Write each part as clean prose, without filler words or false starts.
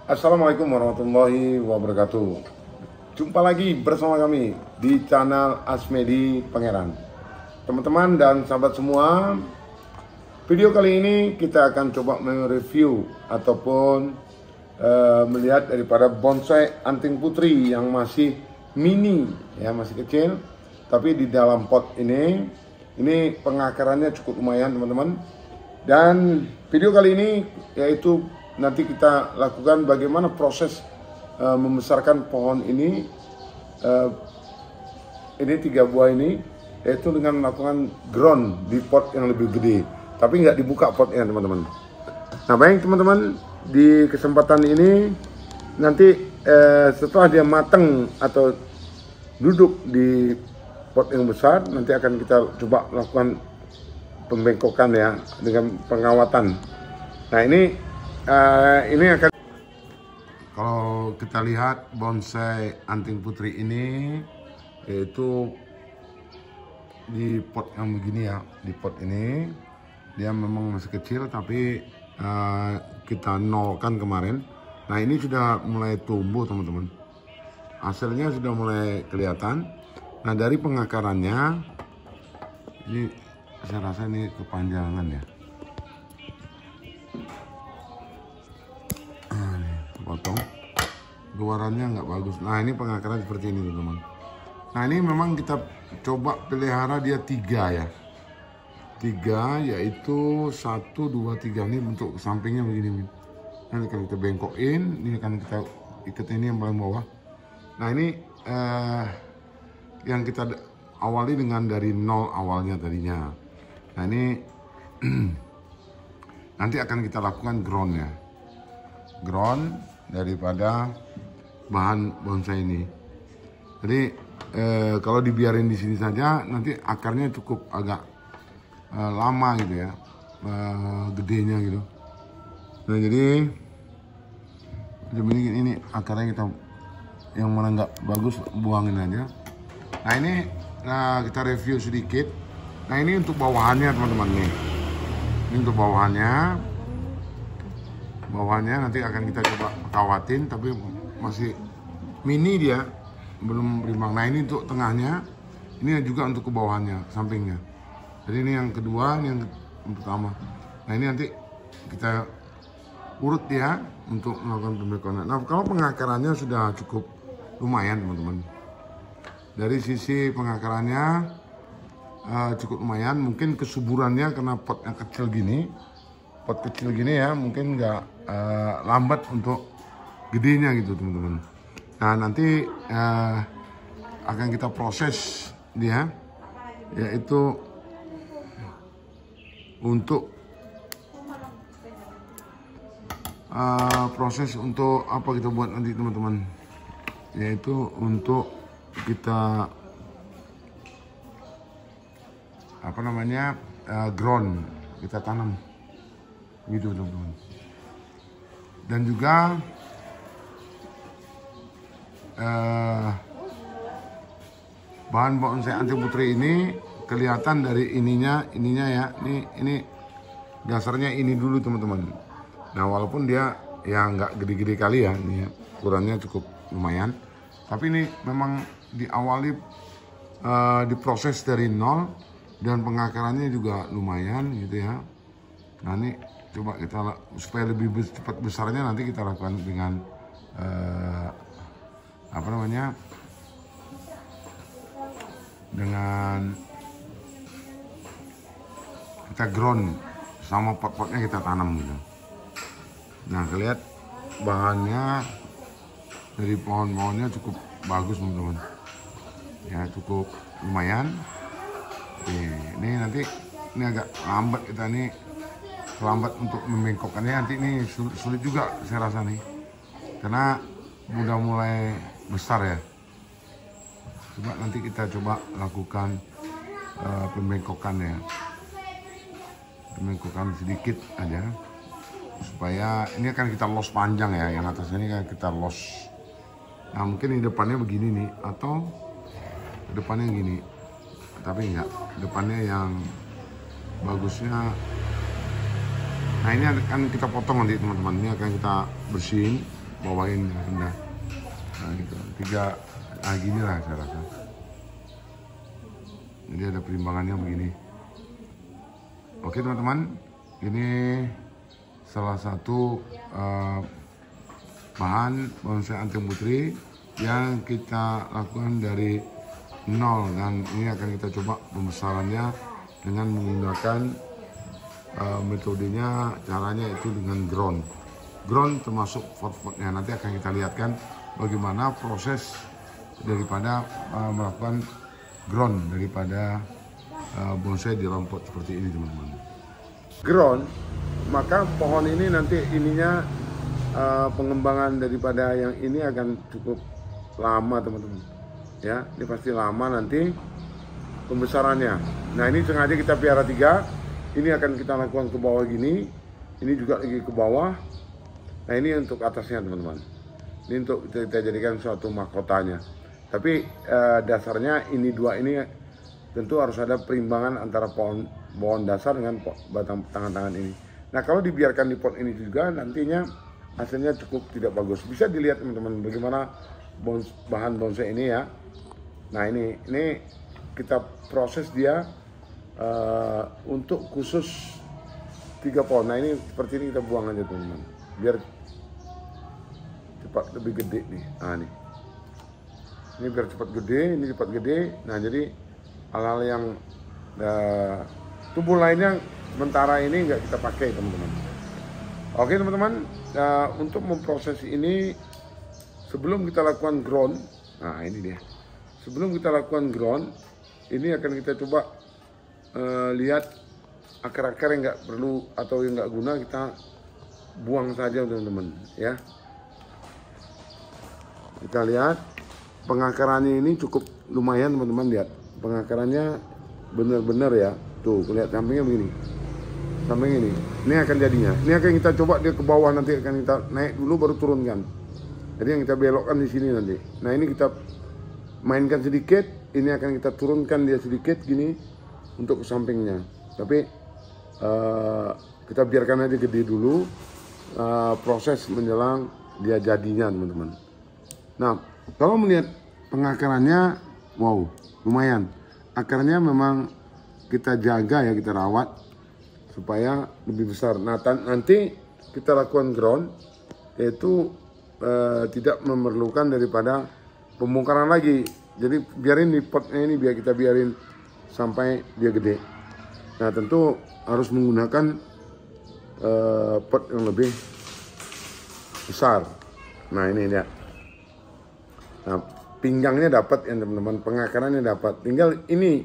Assalamualaikum warahmatullahi wabarakatuh. Jumpa lagi bersama kami di channel Asmedi Pangeran. Teman-teman dan sahabat semua, video kali ini kita akan coba mereview ataupun melihat daripada bonsai anting putri yang masih mini, ya masih kecil. Tapi di dalam pot ini pengakarannya cukup lumayan teman-teman. Dan video kali ini yaitu nanti kita lakukan bagaimana proses membesarkan pohon ini. Ini 3 buah ini, yaitu dengan melakukan ground di pot yang lebih gede, tapi nggak dibuka potnya teman-teman. Nah baik teman-teman, di kesempatan ini nanti setelah dia matang atau duduk di pot yang besar, nanti akan kita coba lakukan pembengkokan ya dengan pengawatan. Nah ini akan, kalau kita lihat bonsai anting putri ini, yaitu di pot yang begini ya, di pot ini dia memang masih kecil tapi kita nolkan kemarin. Nah ini sudah mulai tumbuh teman-teman, hasilnya sudah mulai kelihatan. Nah dari pengakarannya ini saya rasa ini kepanjangan ya, potong luarannya nggak bagus. Nah ini pengakaran seperti ini teman-teman. Nah ini memang kita coba pelihara dia 3 ya, 3 yaitu 1, 2, 3 ini bentuk sampingnya begini. Nanti akan kita bengkokin, ini akan kita ikat ini yang paling bawah. Nah ini yang kita awali dengan dari 0 awalnya tadinya. Nah ini nanti akan kita lakukan ground ya, ground daripada bahan bonsai ini. Jadi kalau dibiarin di sini saja nanti akarnya cukup agak lama gitu ya, gedenya gitu. Nah jadi ini akarnya kita yang mana nggak bagus buangin aja. Nah ini kita review sedikit. Nah ini untuk bawahannya teman-teman nih. Ini untuk bawahannya. Bawahannya nanti akan kita coba kawatin, tapi masih mini dia, belum berimbang. Nah ini untuk tengahnya, ini juga untuk ke bawahnya, sampingnya. Jadi ini yang kedua, ini yang pertama. Nah ini nanti kita urut ya untuk melakukan pembengkokan. Nah kalau pengakarannya sudah cukup lumayan teman-teman. Dari sisi pengakarannya cukup lumayan. Mungkin kesuburannya karena potnya kecil gini, pot kecil gini ya, mungkin nggak lambat untuk gedenya gitu teman-teman. Nah nanti akan kita proses dia, yaitu untuk proses untuk apa kita buat nanti teman-teman, yaitu untuk kita apa namanya ground, kita tanam gitu teman-teman. Dan juga bahan bonsai anting putri ini kelihatan dari ininya ya, ini dasarnya ini dulu teman-teman. Nah walaupun dia ya nggak gede-gede kali ya, ini ya, ukurannya cukup lumayan, tapi ini memang diawali diproses dari 0 dan pengakarannya juga lumayan gitu ya. Nah ini coba kita supaya lebih cepat besarnya nanti kita lakukan dengan apa namanya, dengan kita ground sama pot-potnya kita tanam gitu. Nah kelihat bahannya dari pohon-pohonnya cukup bagus teman-teman ya, cukup lumayan. Ini nanti ini agak lambat, kita nih lambat untuk membengkokkannya. Nanti ini sulit juga saya rasa nih, karena udah mulai besar ya. Coba nanti kita coba lakukan pembengkokannya, pembengkokan sedikit aja supaya ini akan kita los panjang ya, yang atasnya ini kan kita los. Nah mungkin di depannya begini nih, atau depannya gini, tapi enggak, depannya yang bagusnya. Nah ini akan kita potong nanti teman-teman, ini akan kita bersihin bawain rendah. Nah gitu, 3, nah gini lah saya rasa. Jadi ada perimbangannya begini. Oke teman-teman, ini salah satu bahan bonsai anting putri yang kita lakukan dari nol, dan ini akan kita coba pembesarannya dengan menggunakan metodenya, caranya itu dengan ground termasuk pot-potnya. Nanti akan kita lihatkan bagaimana proses daripada melakukan ground daripada bonsai di dalam pot seperti ini teman-teman. Ground, maka pohon ini nanti ininya pengembangan daripada yang ini akan cukup lama teman-teman. Ya, ini pasti lama nanti pembesarannya. Nah ini sengaja kita piara 3. Ini akan kita lakukan ke bawah gini. Ini juga lagi ke bawah. Nah ini untuk atasnya teman-teman. Ini untuk kita jadikan suatu mahkotanya. Tapi dasarnya ini dua ini tentu harus ada perimbangan antara pohon dasar dengan batang tangan-tangan ini. Nah kalau dibiarkan di pot ini juga nantinya hasilnya cukup tidak bagus. Bisa dilihat teman-teman bagaimana bahan bonsai ini ya. Nah ini kita proses dia untuk khusus 3 pohon. Nah ini seperti ini kita buang aja teman-teman, biar cepat lebih gede nih. Nah ini biar cepat gede, ini cepat gede. Nah jadi hal-hal yang tubuh lainnya sementara ini nggak kita pakai teman-teman. Oke teman-teman, untuk memproses ini sebelum kita lakukan ground, nah ini dia. Sebelum kita lakukan ground, ini akan kita coba lihat akar-akar yang nggak perlu atau yang nggak guna kita buang saja teman-teman ya. Kita lihat pengakarannya ini cukup lumayan teman-teman, lihat pengakarannya benar-benar ya. Tuh lihat sampingnya begini, samping ini akan jadinya. Ini akan kita coba dia ke bawah, nanti akan kita naik dulu baru turunkan. Jadi yang kita belokkan di sini nanti. Nah ini kita mainkan sedikit, ini akan kita turunkan dia sedikit gini untuk ke sampingnya. Tapi kita biarkan aja gede dulu, proses menjelang dia jadinya teman-teman. Nah kalau melihat pengakarannya, wow lumayan. Akarnya memang kita jaga ya, kita rawat supaya lebih besar. Nah nanti kita lakukan ground, yaitu tidak memerlukan daripada pembongkaran lagi. Jadi biarin di potnya ini, biar kita biarin sampai dia gede. Nah tentu harus menggunakan pot yang lebih besar. Nah ini dia. Nah pinggangnya dapat ya teman-teman, pengakarannya dapat. Tinggal ini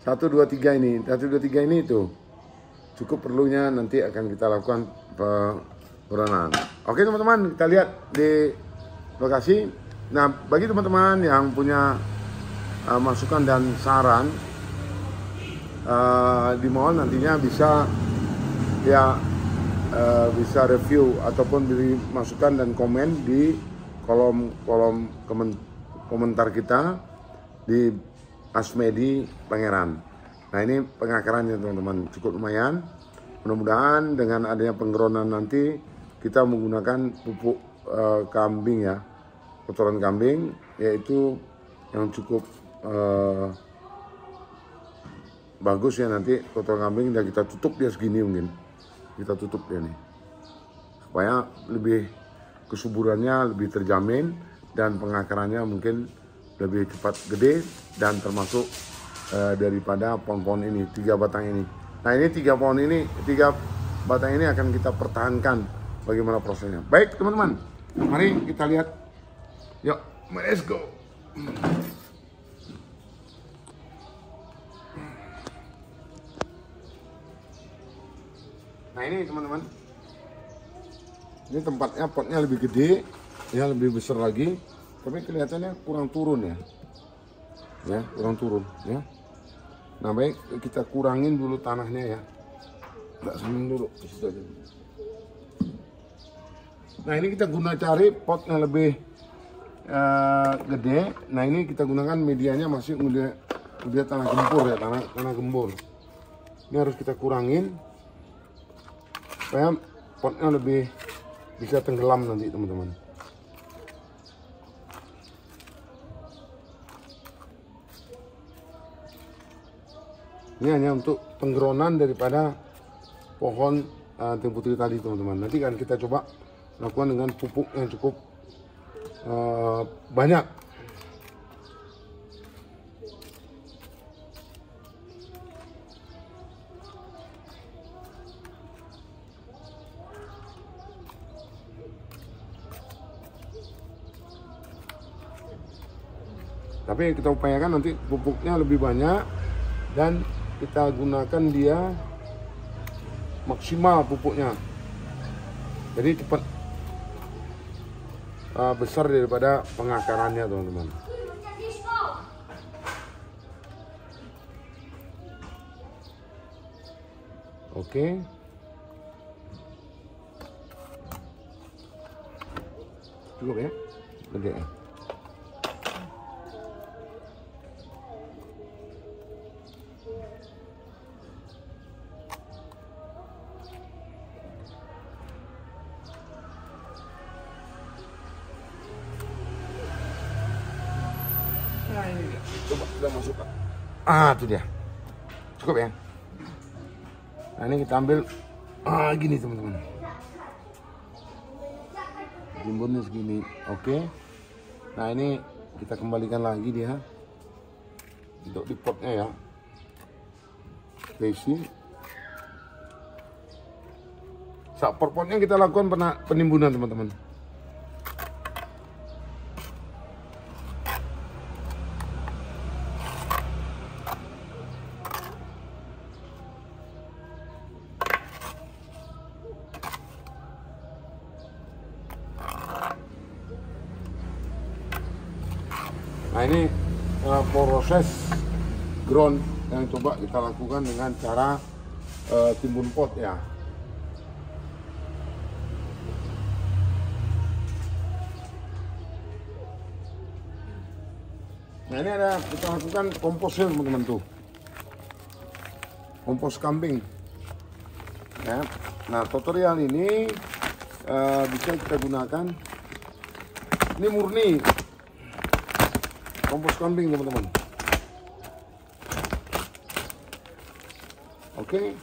1, 2, 3 ini, 1, 2, 3 ini itu cukup perlunya, nanti akan kita lakukan penurunan. Oke teman-teman, kita lihat di lokasi. Nah bagi teman-teman yang punya masukan dan saran, di mall nantinya bisa ya bisa review ataupun beri masukan dan komen di kolom komentar kita di Asmedi Pangeran. Nah ini pengakarannya teman-teman cukup lumayan. Mudah-mudahan dengan adanya penggroundan nanti kita menggunakan pupuk kambing ya, kotoran kambing, yaitu yang cukup bagus ya. Nanti kotoran kambing dan kita tutup dia segini, mungkin kita tutup dia nih supaya lebih kesuburannya lebih terjamin dan pengakarannya mungkin lebih cepat gede, dan termasuk daripada pohon-pohon ini 3 batang ini. Nah ini 3 pohon ini, 3 batang ini akan kita pertahankan bagaimana prosesnya. Baik teman-teman, mari kita lihat. Yuk, let's go. Nah ini teman-teman, ini tempatnya, potnya lebih gede ya, lebih besar lagi, tapi kelihatannya kurang turun ya, kurang turun ya. Nah baik, kita kurangin dulu tanahnya ya, nggak samping dulu ke situ aja. Nah ini kita guna cari potnya lebih gede. Nah ini kita gunakan medianya masih media tanah gembur ya, tanah gembur. Ini harus kita kurangin supaya potnya lebih bisa tenggelam nanti teman-teman. Ini hanya untuk penggeronan daripada pohon Tim Putri tadi teman-teman. Nanti kan kita coba lakukan dengan pupuk yang cukup banyak. Tapi kita upayakan nanti pupuknya lebih banyak dan kita gunakan dia maksimal pupuknya. Jadi cepat besar daripada pengakarannya teman-teman. Oke. Cukup ya? Gede ya? Nah ini dia. Coba kita masukkan. Itu dia. Cukup ya. Nah ini kita ambil gini teman-teman. Timbunnya segini. Oke. Nah ini kita kembalikan lagi dia untuk di potnya ya. Isi. Saat potnya kita lakukan penimbunan teman-teman. Nah ini proses ground yang coba kita lakukan dengan cara timbun pot ya. Nah ini ada kita lakukan komposnya teman-teman tuh, kompos kambing. Ya. Nah tutorial ini bisa kita gunakan. Ini murni kompos kambing teman-teman. Oke.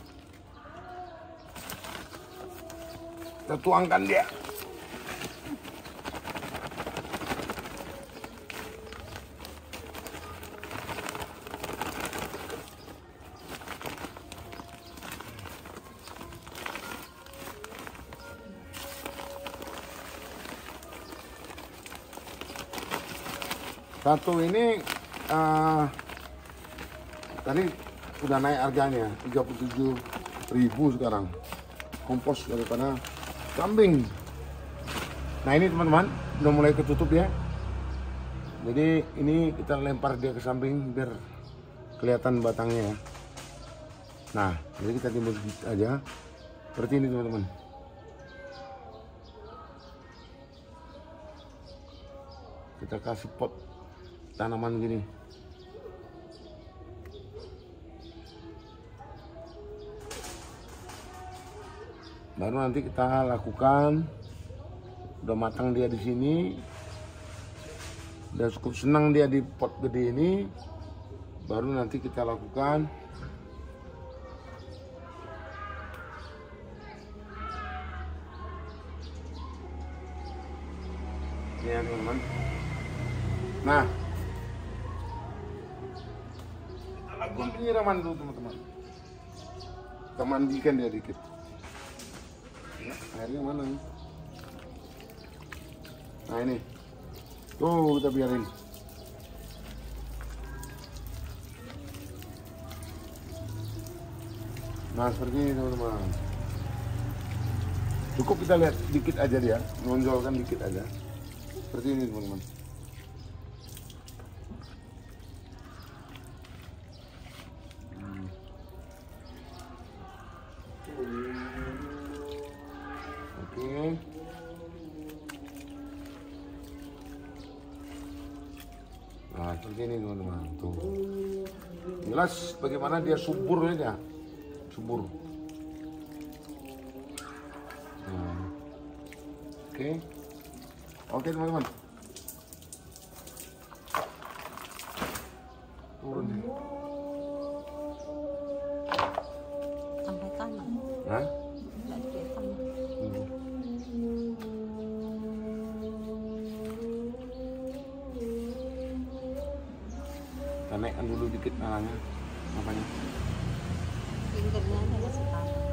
Kita tuangkan dia. Satu ini tadi udah naik harganya 37.000 sekarang kompos daripada kambing. Nah ini teman-teman udah mulai ketutup ya. Jadi ini kita lempar dia ke samping biar kelihatan batangnya ya. Nah jadi kita timbun aja seperti ini teman-teman. Kita kasih pot tanaman gini. Baru nanti kita lakukan, udah matang dia di sini, udah cukup senang dia di pot gede ini, baru nanti kita lakukan ini ya teman-teman. Nah, kita lakukan penyiraman dulu teman-teman. Kita mandikan dia dikit. Ya, airnya mana nih? Nah ini, tuh kita biarin. Nah seperti ini teman-teman. Cukup kita lihat dikit aja dia, menonjolkan dikit aja. Seperti ini teman-teman. Oke. Nah seperti ini teman-teman. Tuh. Jelas bagaimana dia subur aja. Subur. Nah. Oke teman-teman. Turun nih. Sampai tanah. Hah? Nggak di tanah. Kita naikkan dulu dikit nalanya. Apanya? Pinggirnya aja masih tanah.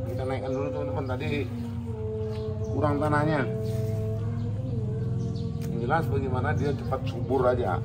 Kita naikkan dulu teman-teman, tadi kurang tanahnya. Yang jelas bagaimana dia cepat subur aja.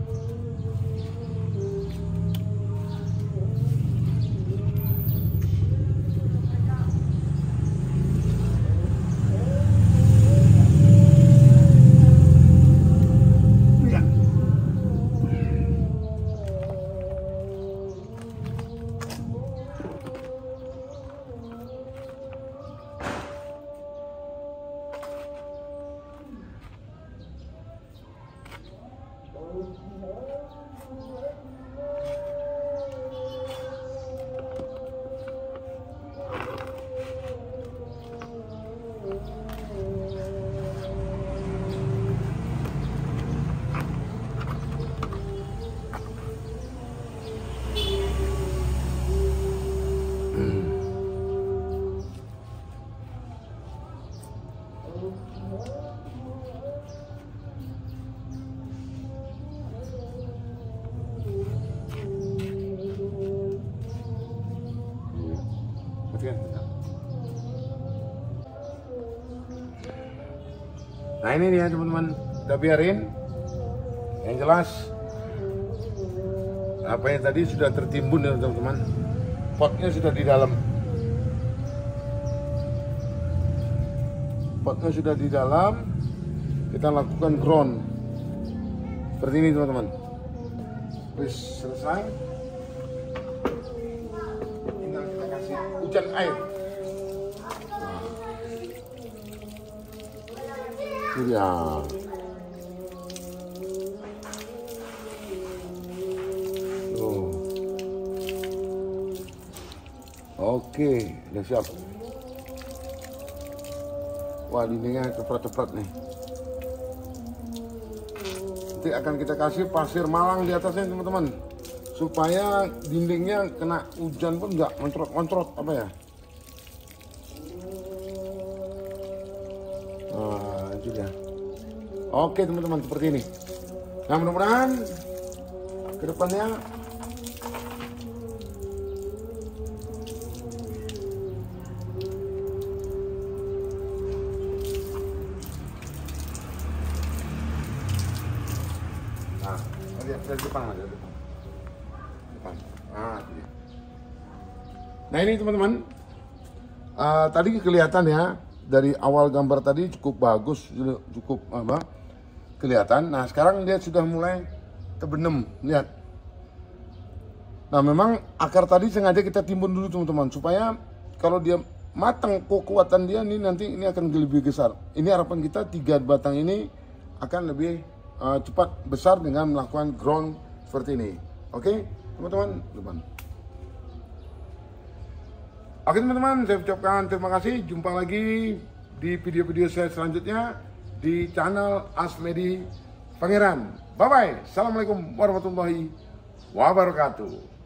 Nah ini dia teman-teman, kita biarin. Yang jelas apa yang tadi sudah tertimbun ya teman-teman. Potnya sudah di dalam. Potnya sudah di dalam. Kita lakukan ground seperti ini teman-teman. Wis selesai. Tinggal kita kasih hujan air. Ya. Oh. Oke, udah siap. Wah, dindingnya cepet-cepet nih. Nanti akan kita kasih pasir malang di atasnya teman-teman, supaya dindingnya kena hujan pun nggak montrot-montrot apa ya. Itu dia. Oke teman-teman, seperti ini. Nah mudah-mudahan ke depannya dari depan aja, depan. Nah ini teman-teman, tadi kelihatan ya. Dari awal gambar tadi cukup bagus, cukup kelihatan. Nah sekarang dia sudah mulai terbenam, lihat. Nah memang akar tadi sengaja kita timbun dulu teman-teman, supaya kalau dia matang kekuatan dia ini nanti ini akan lebih besar. Ini harapan kita 3 batang ini akan lebih cepat besar dengan melakukan ground seperti ini. Oke teman-teman, Oke teman-teman, saya ucapkan terima kasih. Jumpa lagi di video-video saya selanjutnya di channel Asmedi Pangeran. Bye-bye. Assalamualaikum warahmatullahi wabarakatuh.